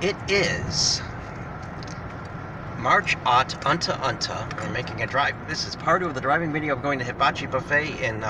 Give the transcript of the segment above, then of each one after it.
It is March unta. We're making a drive. This is part of the driving video of going to Hibachi Buffet in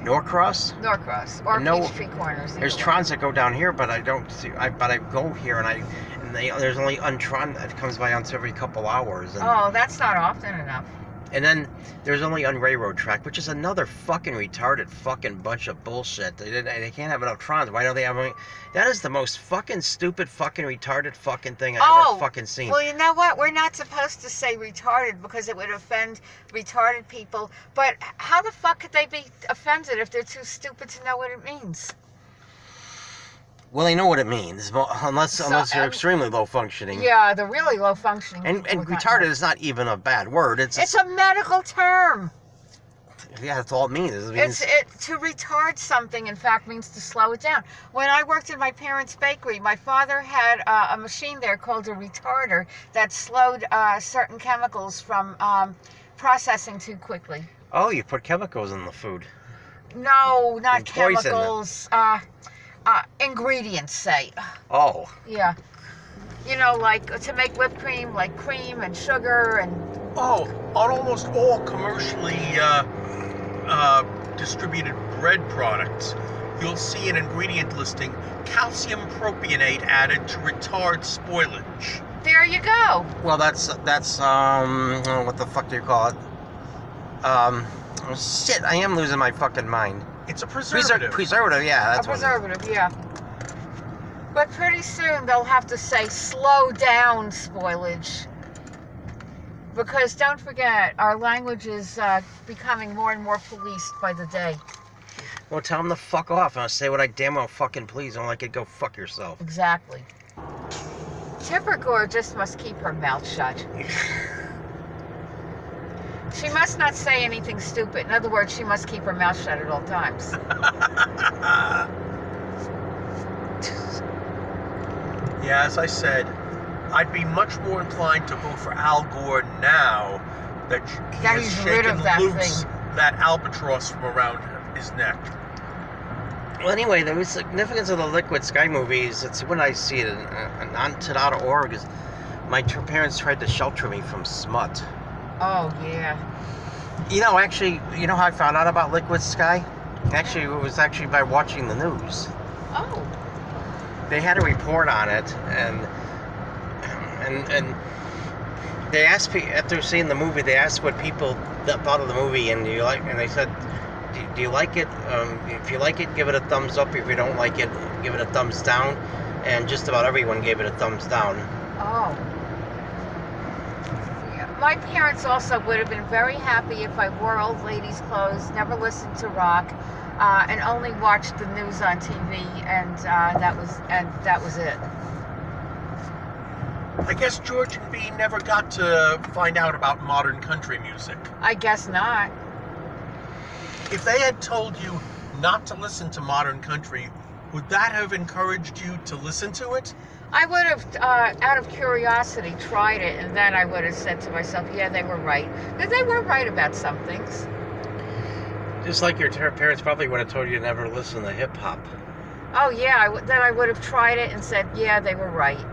Norcross. Norcross or Peachtree Corners. There's trons that go down here, but I don't see. But I go here and there's only untron that comes by once every couple hours. And, that's not often enough. And then there's only on railroad track, which is another fucking retarded fucking bunch of bullshit. They can't have enough trons. Why don't they have any? That is the most fucking stupid fucking retarded fucking thing I've ever fucking seen. Well, you know what? We're not supposed to say retarded because it would offend retarded people. But how the fuck could they be offended if they're too stupid to know what it means? Well, they know what it means, unless you're extremely low functioning. Yeah, the really low functioning. And retarded is not even a bad word. It's a medical term. Yeah, that's all it means. To retard something, in fact, means to slow it down. When I worked in my parents' bakery, my father had a machine there called a retarder that slowed certain chemicals from processing too quickly. Oh, you put chemicals in the food. No, not chemicals. Ingredients, say. Oh. Yeah. You know, like to make whipped cream, like cream and sugar and... Oh, on almost all commercially distributed bread products, you'll see an ingredient listing, calcium propionate added to retard spoilage. There you go. Well, that's what the fuck do you call it? Shit, I am losing my fucking mind. It's a preservative. Preservative, yeah. That's a preservative, yeah. But pretty soon they'll have to say slow down spoilage. Because don't forget, our language is becoming more and more policed by the day. Well, tell them to fuck off and I'll say what I damn well fucking please. Don't like it, go fuck yourself. Exactly. Tipper Gore just must keep her mouth shut. She must not say anything stupid. In other words, she must keep her mouth shut at all times. Yeah, as I said, I'd be much more inclined to vote for Al Gore now that he has shaken loose that albatross from around his neck. Well, anyway, the significance of the Liquid Sky movies, it's when I see it on onto.org, is my parents tried to shelter me from smut. Oh, yeah. You know, actually, you know how I found out about Liquid Sky? Actually, it was actually by watching the news. Oh. They had a report on it, and they asked people, after seeing the movie, they asked what people thought of the movie, and they said, do you like it? If you like it, give it a thumbs up. If you don't like it, give it a thumbs down. And just about everyone gave it a thumbs down. Oh. My parents also would have been very happy if I wore old ladies' clothes, never listened to rock, and only watched the news on TV, and that was it. I guess George and B never got to find out about modern country music. I guess not. If they had told you not to listen to modern country, would that have encouraged you to listen to it? I would have, out of curiosity, tried it, and then I would have said to myself, yeah, they were right. Because they were right about some things. Just like your parents probably would have told you to never listen to hip-hop. Oh, yeah, then I would have tried it and said, yeah, they were right.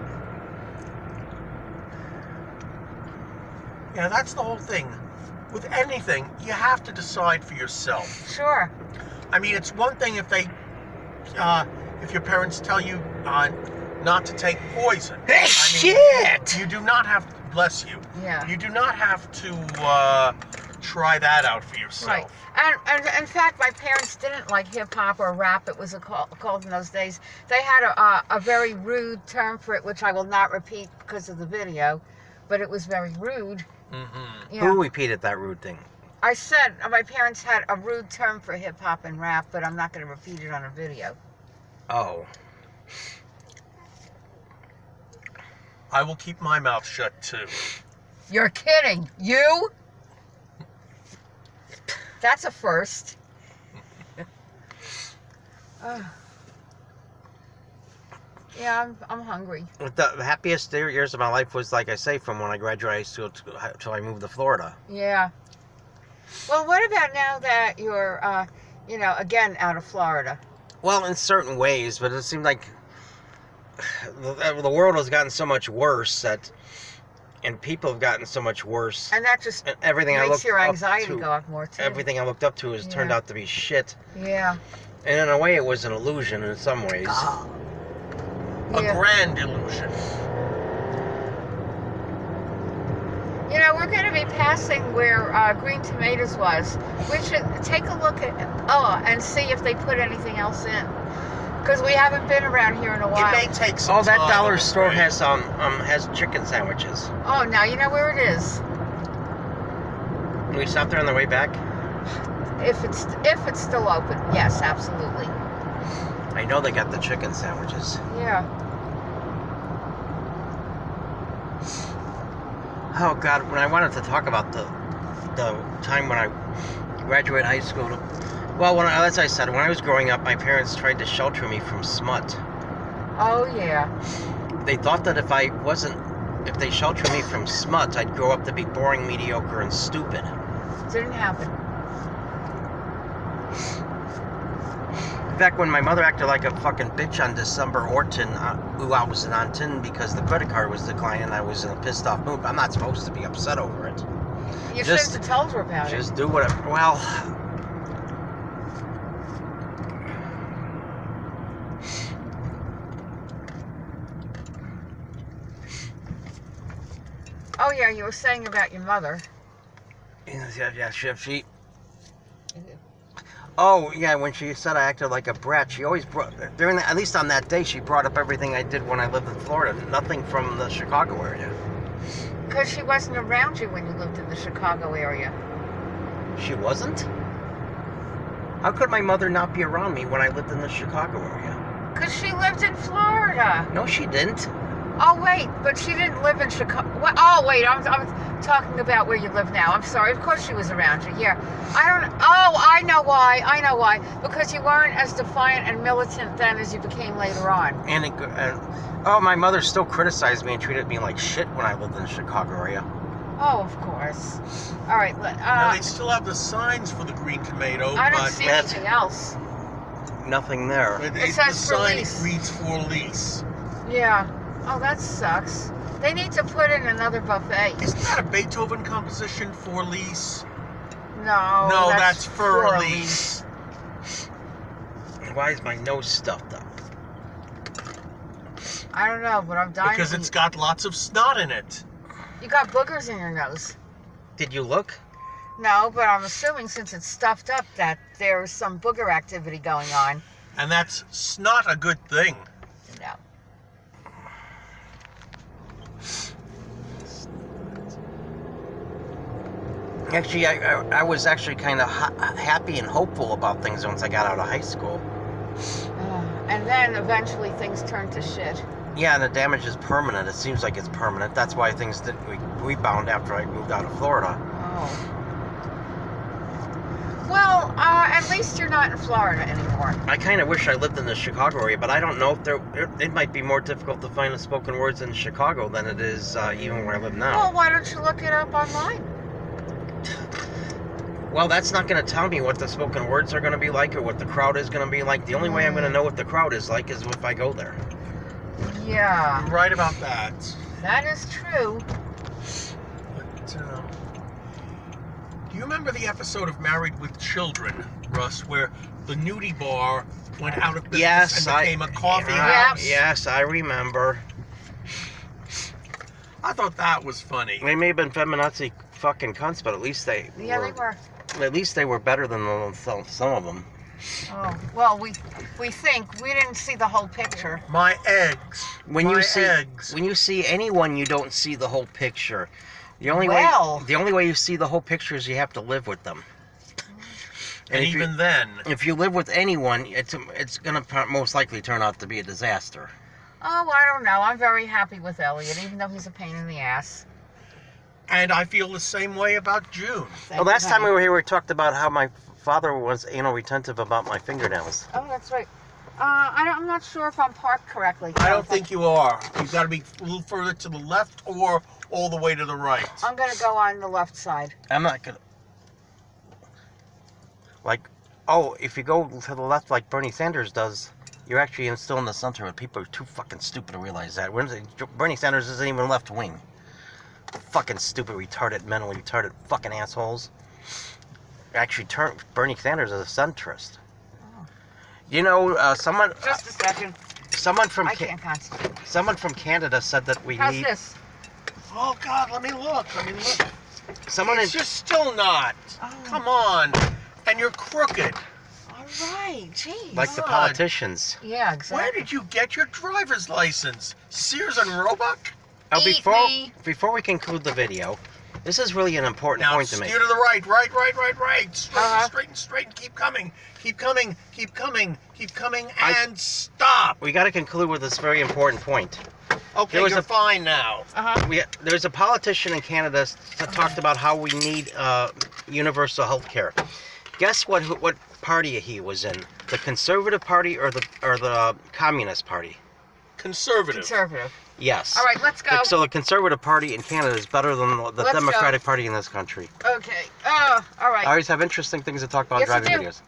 Yeah, that's the whole thing. With anything, you have to decide for yourself. Sure. I mean, it's one thing if your parents tell you not to take poison. Shit! You do not have to, bless you. Yeah. You do not have to try that out for yourself. Right. And in fact, my parents didn't like hip-hop or rap, it was called in those days. They had a very rude term for it, which I will not repeat because of the video, but it was very rude. Mm-hmm. Yeah. Who repeated that rude thing? I said my parents had a rude term for hip-hop and rap, but I'm not going to repeat it on a video. Oh. I will keep my mouth shut, too. You're kidding. You? That's a first. Yeah, I'm hungry. The happiest years of my life was, like I say, from when I graduated high school till I moved to Florida. Yeah. Well, what about now that you're, again out of Florida? Well, in certain ways, but it seemed like the world has gotten so much worse and people have gotten so much worse. And that just everything makes your anxiety go up more too. Everything I looked up to has turned out to be shit. Yeah. And in a way, it was an illusion in some ways. A grand illusion. You know, we're going to be passing where Green Tomatoes was. We should take a look at and see if they put anything else in, because we haven't been around here in a while. It may take some time. That dollar store has chicken sandwiches. Oh, now you know where it is. Can we stop there on the way back? If it's still open, yes, absolutely. I know they got the chicken sandwiches. Yeah. Oh God, when I wanted to talk about the time when I graduated high school. Well, as I said, when I was growing up, my parents tried to shelter me from smut. Oh yeah. They thought that if they sheltered me from smut, I'd grow up to be boring, mediocre, and stupid. Didn't happen. In fact, when my mother acted like a fucking bitch on December Orton, who I was on tin because the credit card was declining, I was in a pissed off mood. I'm not supposed to be upset over it. You should have told her about it. Just do whatever. Well, oh yeah, you were saying about your mother. Yeah, she. Oh, yeah, when she said I acted like a brat, she always at least on that day, she brought up everything I did when I lived in Florida. Nothing from the Chicago area. Because she wasn't around you when you lived in the Chicago area. She wasn't? How could my mother not be around me when I lived in the Chicago area? Because she lived in Florida. No, she didn't. Oh, wait, but she didn't live in Chicago. Oh, wait, I'm talking about where you live now. I'm sorry. Of course she was around you, yeah. I know why. Because you weren't as defiant and militant then as you became later on. My mother still criticized me and treated me like shit when I lived in the Chicago area. Oh, of course. All right. Now, they still have the signs for the Green Tomato, I don't see anything else. Nothing there. It says the for sign lease. reads for lease. Yeah. Oh, that sucks. They need to put in another buffet. Isn't that a Beethoven composition, for lease? No, that's for lease. Why is my nose stuffed up? I don't know, but I'm dying. Because it's got lots of snot in it. You got boogers in your nose. Did you look? No, but I'm assuming since it's stuffed up that there's some booger activity going on. And that's not a good thing. No. Actually, I was actually kind of happy and hopeful about things once I got out of high school. And then eventually things turned to shit. Yeah, and the damage is permanent. It seems like it's permanent. That's why things didn't rebound after I moved out of Florida. Oh. Well, at least you're not in Florida anymore. I kind of wish I lived in the Chicago area, but I don't know if it might be more difficult to find the spoken words in Chicago than it is even where I live now. Well, why don't you look it up online? Well, that's not going to tell me what the spoken words are going to be like or what the crowd is going to be like. The only way I'm going to know what the crowd is like is if I go there. Yeah. You're right about that. That is true. But, do you remember the episode of Married with Children, Russ, where the nudie bar went out of business and became a coffee house? Yes, I remember. I thought that was funny. They may have been feminazi fucking cunts, but at least they They were. At least they were better than some of them. Oh, well, we think. We didn't see the whole picture. My eggs. When you see anyone, you don't see the whole picture. The only way you see the whole picture is you have to live with them. And even then, if you live with anyone, it's gonna most likely turn out to be a disaster. Oh, I don't know. I'm very happy with Elliot, even though he's a pain in the ass. And I feel the same way about June. Well, last time we were here, we talked about how my father was anal retentive about my fingernails. Oh, that's right. I'm not sure if I'm parked correctly. I don't think you are. You've got to be a little further to the left or all the way to the right. I'm going to go on the left side. I'm not going to... if you go to the left like Bernie Sanders does, You're actually still in the center, but people are too fucking stupid to realize that. Bernie Sanders isn't even left wing. Fucking stupid, retarded, mentally retarded fucking assholes. Actually, Bernie Sanders is a centrist. Oh. You know, someone. Just a second. Someone from I can't concentrate. Someone from Canada said that we How's need. this? Oh God, let me look. Someone It's just still not. Oh. Come on. And you're crooked. All right. Jeez. like the God. politicians. Yeah, exactly. Where did you get your driver's license? Sears and Roebuck? Eat me. Before we conclude the video, this is really an important Now point to steer make. to the right. Straight, Uh-huh. straight, and keep coming. Keep coming, and I- stop. We got to conclude with this very important point. Okay, There was you're a- fine now. Uh-huh. There's a politician in Canada that talked about how we need universal health care. Guess what party he was in? The Conservative Party or the Communist Party? Conservative. Conservative. Yes. All right, let's go. So the Conservative Party in Canada is better than the Let's Democratic Party in this country. Okay. All right. I always have interesting things to talk about in Yes, you driving do. videos.